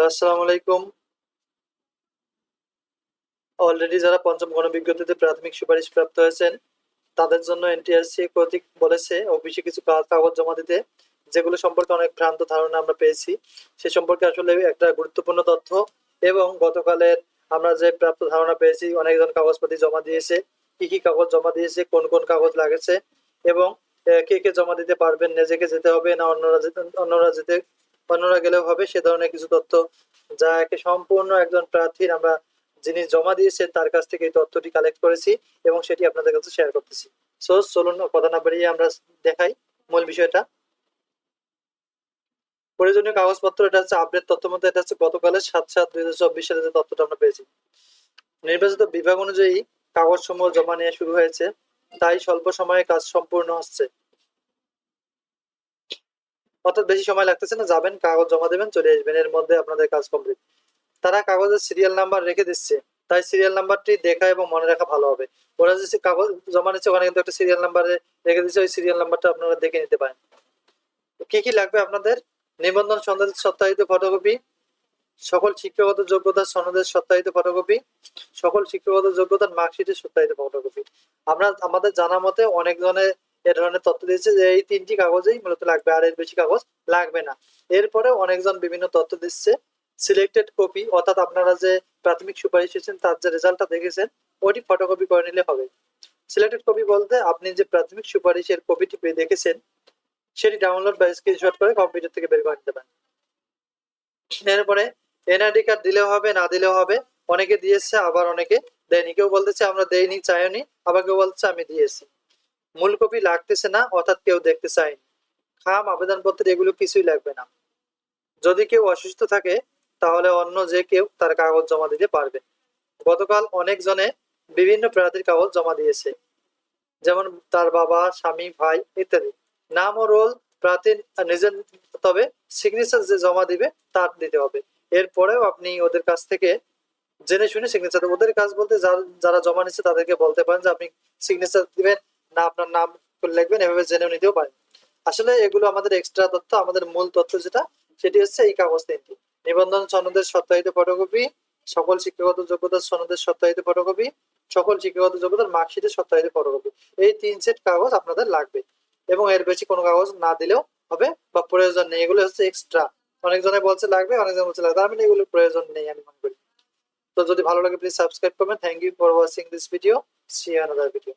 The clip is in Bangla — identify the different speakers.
Speaker 1: আসসালামু আলাইকুম। অলরেডি যারা পঞ্চম গণবিজ্ঞপ্তিতে প্রাথমিক সুপারিশ প্রাপ্ত হয়েছেন তাদের জন্য এনটিআরসি কর্তৃক বলেছে অফিসে কিছু কাগজ জমা দিতে, যেগুলো সম্পর্কে অনেক ভ্রান্ত ধারণা আমরা পেয়েছি। সে সম্পর্কে আসলে একটা গুরুত্বপূর্ণ তথ্য এবং গতকালের আমরা যে প্রাপ্ত ধারণা পেয়েছি, অনেকজন কাগজপাতি জমা দিয়েছে, কি কি কাগজ জমা দিয়েছে, কোন কোন কাগজ লাগেছে এবং কে কে জমা দিতে পারবেন, নিজেকে যেতে হবে না অন্যরা গেলেও হবে, সে ধরনের কিছু তথ্য যা একে সম্পূর্ণ একজন প্রার্থীর আমরা যিনি জমা দিয়েছেন তার কাছ থেকে এই তথ্যটি কালেক্ট করেছি এবং সেটি আপনাদের কাছে শেয়ার করতেছি। সো চলুন কথা না বাড়িয়ে আমরা দেখাই মূল বিষয়টা। প্রয়োজনীয় কাগজপত্র, এটা হচ্ছে আপডেট তথ্য মধ্যে, এটা হচ্ছে গতকালের 7/7/2024 সালে যে তথ্যটা আমরা পেয়েছি। নির্বাচিত বিভাগ অনুযায়ী কাগজ সমূহ জমা নেওয়া শুরু হয়েছে, তাই স্বল্প সময়ে কাজ সম্পূর্ণ হচ্ছে। অর্থাৎ বেশি সময় লাগতেছে না, যাবেন কাগজ জমা দেবেন চলে আসবেন, এর মধ্যে আপনাদের কাজ কমপ্লিট। তারা কাগজের সিরিয়াল নাম্বার রেখে দিচ্ছে, তাই সিরিয়াল নাম্বারটি দেখা এবং মনে রাখা ভালো হবে। ওরা যে কাগজ জমা নিচ্ছে ওখানে কিন্তু একটা সিরিয়াল নাম্বার রেখে দিচ্ছে, ওই সিরিয়াল নাম্বারটা আপনারা দেখে নিতে পারেন। কি কি লাগবে আপনাদের? নিবন্ধন সনদের সত্যায়িত ফটোকপি, সকল শিক্ষাগত যোগ্যতার সনদের সত্যায়িত ফটোকপি, সকল শিক্ষাগত যোগ্যতার মার্কশিটের সত্যায়িত ফটোকপি। আমরা আমাদের জানা মতে অনেক জনের এ ধরনের তথ্য দিয়েছে যে এই তিনটি কাগজেই মূলত লাগবে, আর এর বেশি কাগজ লাগবে না। এরপরে অনেকজন বিভিন্ন তথ্য দিচ্ছে। সিলেক্টেড কপি, অর্থাৎ আপনারা যে প্রাথমিক সুপারিশ হয়েছেন তার যে রেজাল্টটা দেখেছেন ওটি ফটোকপি করে নিলে হবে। সিলেক্টেড কপি বলতে আপনি যে প্রাথমিক সুপারিশের কপিটি পেয়ে দেখেছেন সেটি ডাউনলোড বা স্ক্রিনশট করে কম্পিউটার থেকে বের করে নিতে পারেন। এরপরে এনআইডি কার্ড দিলেও হবে, না দিলেও হবে। অনেকে দিয়েছে আবার অনেকে দেয়নি, কেউ বলতেছে আমরা দেইনি চাইনি, আবার কেউ বলছে আমি দিয়েছি। মূল কপি লাগতেছে না, অর্থাৎ কেউ দেখতে চায়নি। খাম আবেদনপত্র এগুলো কিছুই লাগবে না। যদি কেউ অসুস্থ থাকে তাহলে অন্য যে কেউ তার কাগজ জমা দিতে পারবে। গতকাল অনেক জনে বিভিন্ন প্রার্থীর কাগজ জমা দিয়েছে, যেমন তার বাবা, স্বামী, ভাই ইত্যাদি। নাম ও রোল প্রার্থীর নিজের, তবে সিগনেচার যে জমা দিবে তার দিতে হবে। এরপরেও আপনি ওদের কাছ থেকে জেনে শুনে সিগনেচার, ওদের কাজ বলতে যারা জমা নিচ্ছে তাদেরকে বলতে পারেন যে আপনি সিগনেচার দিবেন না আপনার নাম লিখবেন, এভাবে জেনে নিতেও পারেন। আসলে এগুলো আমাদের এক্সট্রা তথ্য। আমাদের মূল তথ্য যেটা সেটি হচ্ছে এই কাগজ তিনটি: নিবন্ধন সনদের সত্যায়িত ফটোকপি, সকল শিক্ষাগত যোগ্যতার সনদের সত্যায়িত ফটোকপি, সকল শিক্ষাগত যোগ্যতার মার্কশিটের সত্যায়িত ফটোকপি। এই 3 সেট কাগজ আপনাদের লাগবে এবং এর বেশি কোনো কাগজ না দিলেও হবে বা প্রয়োজন নেই, এগুলো হচ্ছে এক্সট্রা। অনেকজনে বলছে লাগবে, অনেকজন বলছে লাগবে, তার মানে এগুলো প্রয়োজন নেই আমি মনে করি। তো যদি ভালো লাগে প্লিজ সাবস্ক্রাইব করবেন। Thank you for watching this video. See you another video.